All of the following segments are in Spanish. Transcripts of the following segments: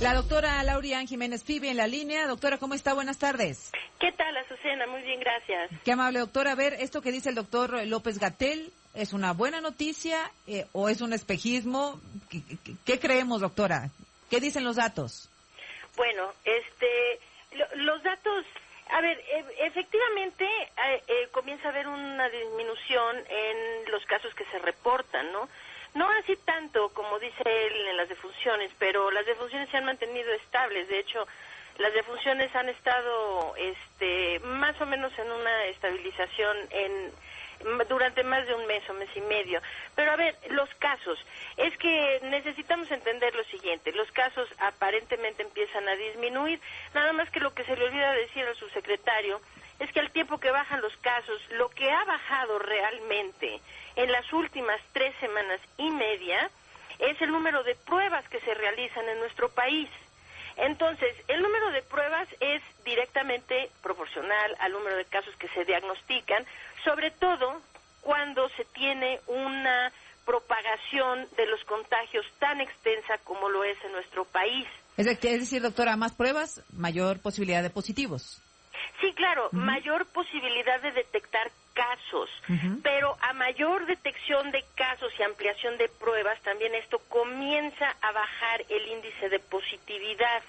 La doctora Laurian Jiménez Fibi en la línea. Doctora, ¿cómo está? Buenas tardes. ¿Qué tal, Azucena? Muy bien, gracias. Qué amable, doctora. A ver, esto que dice el doctor López-Gatell, ¿es una buena noticia o es un espejismo? ¿Qué creemos, doctora? ¿Qué dicen los datos? Bueno, los datos, a ver, efectivamente comienza a haber una disminución en los casos que se reportan, ¿no? No así tanto como dice él en las defunciones, pero las defunciones se han mantenido estables. De hecho, las defunciones han estado más o menos en una estabilización durante más de un mes o mes y medio. Pero a ver, los casos, es que necesitamos entender lo siguiente: los casos aparentemente empiezan a disminuir, nada más que lo que se le olvida decir al subsecretario es que al tiempo que bajan los casos, lo que ha bajado realmente en las últimas 3 semanas y media es el número de pruebas que se realizan en nuestro país. Entonces, el número de pruebas es directamente proporcional al número de casos que se diagnostican, sobre todo cuando se tiene una propagación de los contagios tan extensa como lo es en nuestro país. Es decir, doctora, más pruebas, mayor posibilidad de positivos. Sí, claro, mayor posibilidad de detectar casos, pero a mayor detección de casos y ampliación de pruebas, también esto comienza a bajar el índice de positividad,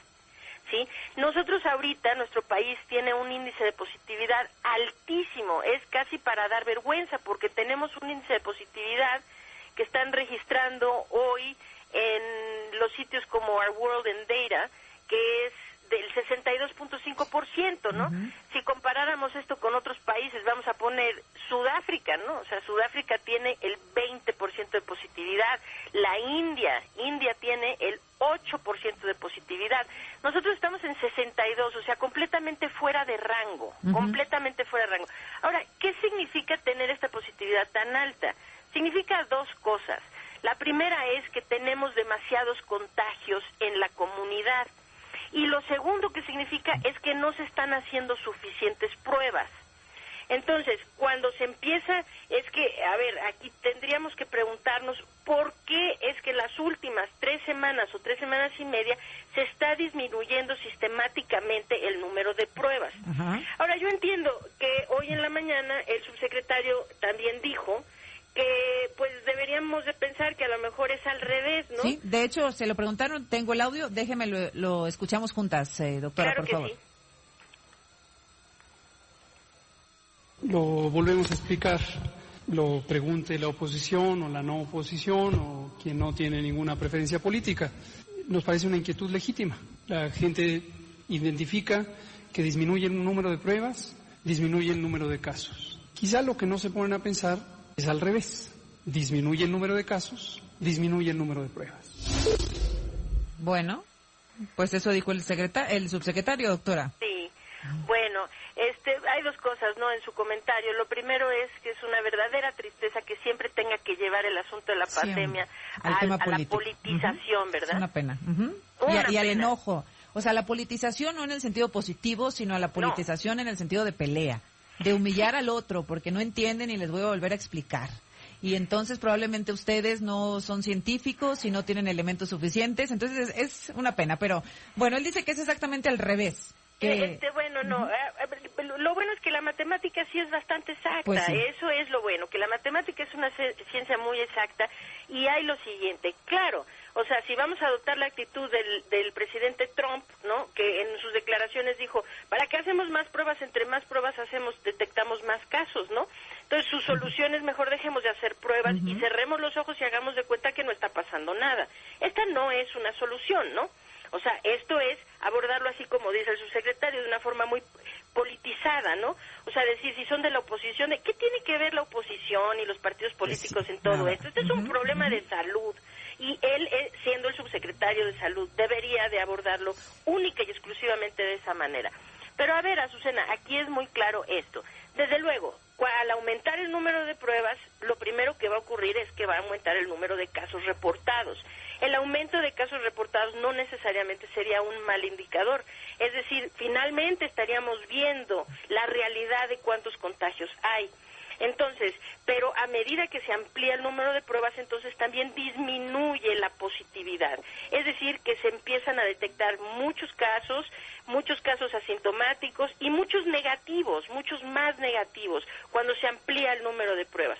¿sí? Nosotros ahorita, nuestro país tiene un índice de positividad altísimo, es casi para dar vergüenza, porque tenemos un índice de positividad que están registrando hoy en los sitios como Our World in Data, que es del 62.5%, ¿no? Si comparáramos esto con otros países, vamos a poner Sudáfrica, ¿no? O sea, Sudáfrica tiene el 20% de positividad, la India tiene el 8% de positividad. Nosotros estamos en 62, o sea, completamente fuera de rango, completamente fuera de rango. Ahora, ¿qué significa tener esta positividad tan alta? Significa 2 cosas. La primera es que tenemos demasiados contagios en la comunidad. Y lo segundo que significa es que no se están haciendo suficientes pruebas. Entonces, cuando se empieza, es que, a ver, aquí tendríamos que preguntarnos por qué es que las últimas 3 semanas o 3 semanas y media se está disminuyendo sistemáticamente el número de pruebas. Ahora, yo entiendo que hoy en la mañana el subsecretario también dijo que pues deberíamos de pensar que a lo mejor es al revés, ¿no? Sí, de hecho, se lo preguntaron, tengo el audio, déjeme lo escuchamos juntas, doctora, claro, por favor. Sí. Lo volvemos a explicar, lo pregunte la oposición o la no oposición o quien no tiene ninguna preferencia política. Nos parece una inquietud legítima. La gente identifica que disminuye el número de pruebas, disminuye el número de casos. Quizá lo que no se ponen a pensar es al revés. Disminuye el número de casos, disminuye el número de pruebas. Bueno, pues eso dijo el subsecretario, doctora. Sí. Bueno, hay 2 cosas, ¿no?, en su comentario. Lo primero es que es una verdadera tristeza que siempre tenga que llevar el asunto de la pandemia a la politización, ¿verdad? Es una pena. Y al enojo. O sea, la politización no en el sentido positivo, sino a la politización en el sentido de pelea, de humillar al otro porque no entienden y les voy a volver a explicar. Y entonces probablemente ustedes no son científicos y no tienen elementos suficientes, entonces es una pena. Pero bueno, él dice que es exactamente al revés. Bueno, no, lo bueno es que la matemática sí es bastante exacta, pues sí. Eso es lo bueno, que la matemática es una ciencia muy exacta. Y hay lo siguiente, claro, o sea, si vamos a adoptar la actitud del presidente Trump, ¿no?, que en sus declaraciones dijo, ¿para qué hacemos más pruebas? Entre más pruebas detectamos más casos, ¿no? Entonces su solución es mejor dejemos de hacer pruebas y cerremos los ojos y hagamos de cuenta que no está pasando nada. Esta no es una solución, ¿no? O sea, esto es abordarlo así como dice el subsecretario, de una forma muy politizada, ¿no? O sea, decir, si son de la oposición, ¿qué tiene que ver la oposición y los partidos políticos en todo esto? Este es un problema de salud. Y él, siendo el subsecretario de Salud, debería de abordarlo única y exclusivamente de esa manera. Pero a ver, Azucena, aquí es muy claro esto. Desde luego, al aumentar el número de pruebas, lo primero que va a ocurrir es que va a aumentar el número de casos reportados. El aumento de casos reportados no necesariamente sería un mal indicador. Es decir, finalmente estaríamos viendo la realidad de cuántos contagios hay. Entonces, pero a medida que se amplía el número de pruebas, entonces también disminuye la positividad. Es decir, que se empiezan a detectar muchos casos asintomáticos y muchos negativos, muchos más negativos, cuando se amplía el número de pruebas.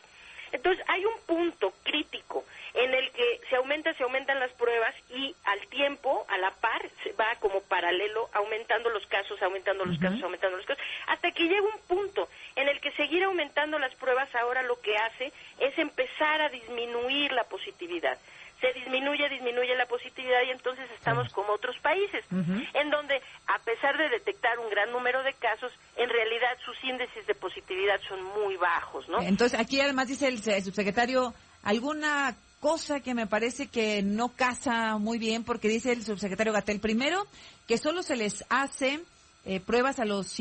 Entonces, hay un punto crítico en el que se aumentan las pruebas y al tiempo, a la par, se va como paralelo aumentando los casos, hasta que llega un punto en el que seguir aumentando las pruebas ahora lo que hace es empezar a disminuir la positividad. Se disminuye la positividad y entonces estamos como otros países, en donde a pesar de detectar un gran número de casos, en realidad sus índices de positividad son muy bajos, ¿no? Entonces, aquí además dice el subsecretario alguna cosa que me parece que no casa muy bien, porque dice el subsecretario Gatell, primero, que solo se les hace pruebas a los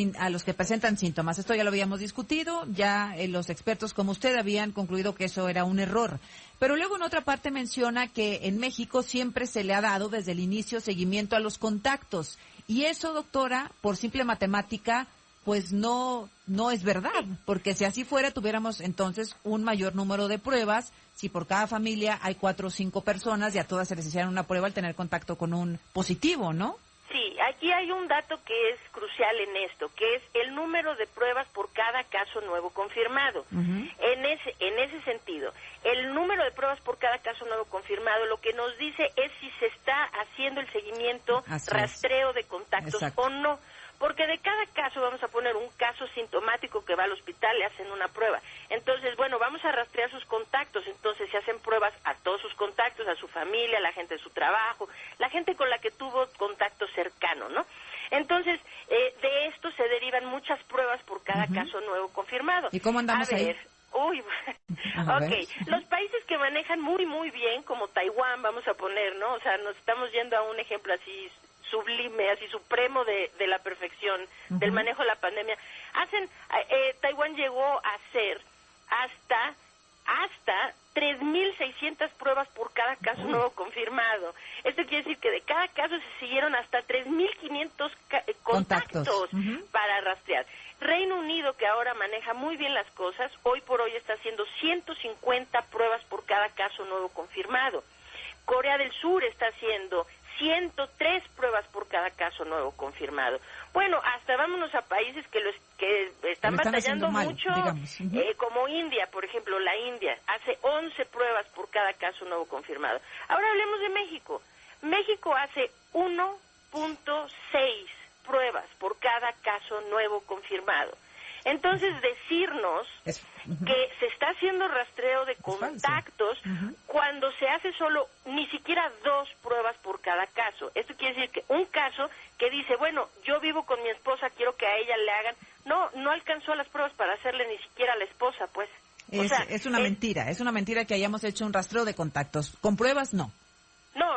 que presentan síntomas. Esto ya lo habíamos discutido, ya los expertos como usted habían concluido que eso era un error. Pero luego en otra parte menciona que en México siempre se le ha dado desde el inicio seguimiento a los contactos. Y eso, doctora, por simple matemática, pues no es verdad, porque si así fuera tuviéramos entonces un mayor número de pruebas. Si por cada familia hay 4 o 5 personas y a todas se les hiciera una prueba al tener contacto con un positivo, ¿no? Sí, aquí hay un dato que es crucial en esto, que es el número de pruebas por cada caso nuevo confirmado. En ese sentido, el número de pruebas por cada caso nuevo confirmado lo que nos dice es si se está haciendo el seguimiento, rastreo de contactos o no. Porque de cada caso, vamos a poner un caso sintomático que va al hospital, le hacen una prueba. Entonces, bueno, vamos a rastrear sus contactos. Entonces, se hacen pruebas a todos sus contactos, a su familia, a la gente de su trabajo, la gente con la que tuvo contacto cercano, ¿no? Entonces, de esto se derivan muchas pruebas por cada caso nuevo confirmado. ¿Y cómo andamos ahí? Los países que manejan muy bien, como Taiwán, vamos a poner, ¿no? O sea, nos estamos yendo a un ejemplo así sublime, así supremo de la perfección del manejo de la pandemia. Taiwán llegó a hacer hasta 3.600 pruebas por cada caso nuevo confirmado. Esto quiere decir que de cada caso se siguieron hasta 3.500 contactos para rastrear. Reino Unido, que ahora maneja muy bien las cosas, hoy por hoy está haciendo 150 pruebas por cada caso nuevo confirmado. Corea del Sur está haciendo 103 pruebas por cada caso nuevo confirmado. Bueno, hasta vámonos a países que están batallando mucho, como India, por ejemplo, la India hace 11 pruebas por cada caso nuevo confirmado. Ahora hablemos de México. México hace 1.6 pruebas por cada caso nuevo confirmado. Entonces, decirnos que se está haciendo rastreo de contactos cuando se hace solo ni siquiera 2 pruebas por cada caso. Esto quiere decir que un caso que dice, bueno, yo vivo con mi esposa, quiero que a ella le hagan, no alcanzó las pruebas para hacerle ni siquiera a la esposa, pues. Es una mentira que hayamos hecho un rastreo de contactos. Con pruebas, no.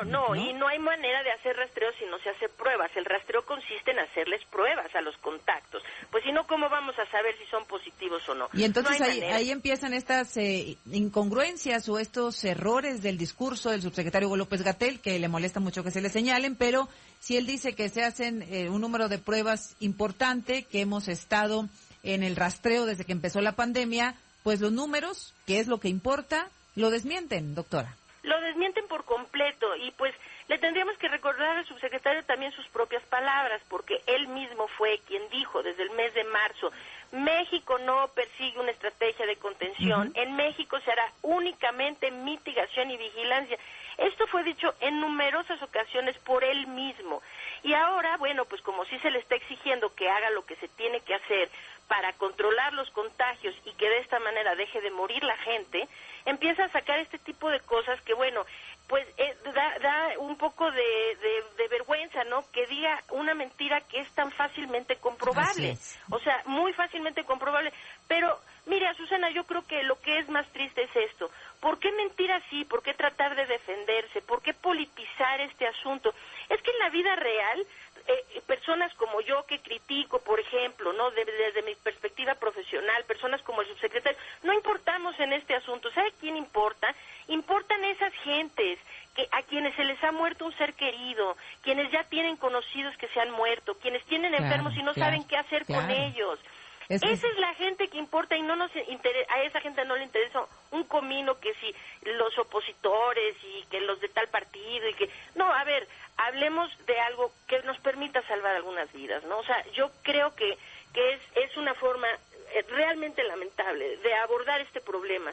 No, y no hay manera de hacer rastreo si no se hace pruebas. El rastreo consiste en hacerles pruebas a los contactos. Pues si no, ¿cómo vamos a saber si son positivos o no? Y entonces ahí empiezan estas incongruencias o estos errores del discurso del subsecretario Hugo López-Gatell, que le molesta mucho que se le señalen, pero si él dice que se hacen un número de pruebas importante, que hemos estado en el rastreo desde que empezó la pandemia, pues los números, que es lo que importa, lo desmienten, doctora. Lo desmienten por completo y pues le tendríamos que recordar al subsecretario también sus propias palabras, porque él mismo fue quien dijo desde el mes de marzo, México no persigue una estrategia de contención, en México se hará únicamente mitigación y vigilancia. Esto fue dicho en numerosas ocasiones por él mismo. Y ahora, bueno, pues como sí se le está exigiendo que haga lo que se tiene que hacer para controlar los contagios y que de esta manera deje de morir la gente, empieza a sacar este tipo de cosas que, bueno, pues da un poco de vergüenza, ¿no? Que diga una mentira que es tan fácilmente comprobable. O sea, muy fácilmente comprobable. Pero, mire, Susana, yo creo que lo que es más triste es esto. ¿Por qué mentir así? ¿Por qué tratar de defenderse? ¿Por qué politizar este asunto? Es que en la vida real, personas como yo que critico, por ejemplo, ¿no? Desde mi perspectiva profesional, personas como el subsecretario, no importamos en este asunto. ¿Sabe quién importa? Importan esas gentes a quienes se les ha muerto un ser querido, quienes ya tienen conocidos que se han muerto, quienes tienen enfermos y no saben qué hacer con ellos. Esa es la gente que importa y no nos interesa, a esa gente no le interesa un comino que si los opositores y que los de tal partido y que... No, a ver, hablemos de algo que nos permita salvar algunas vidas, ¿no? O sea, yo creo que es una forma realmente lamentable de abordar este problema,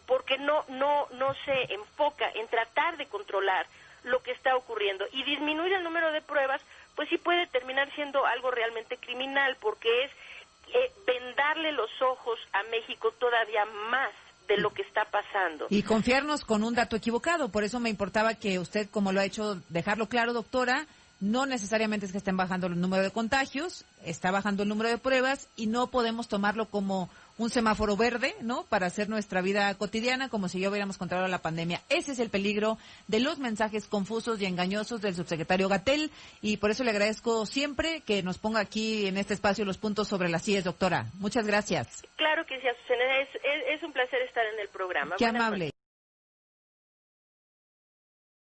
porque no se enfoca en tratar de controlar lo que está ocurriendo y disminuir el número de pruebas, pues sí puede terminar siendo algo realmente criminal, porque es vendarle los ojos a México todavía más de lo que está pasando. Y confiarnos con un dato equivocado, por eso me importaba que usted, como lo ha hecho, dejarlo claro, doctora, no necesariamente es que estén bajando el número de contagios, está bajando el número de pruebas y no podemos tomarlo como un semáforo verde, ¿no? Para hacer nuestra vida cotidiana como si ya hubiéramos controlado la pandemia. Ese es el peligro de los mensajes confusos y engañosos del subsecretario Gatell y por eso le agradezco siempre que nos ponga aquí en este espacio los puntos sobre las IES, doctora. Muchas gracias. Claro que sí, Azucena, es un placer estar en el programa. Qué amable.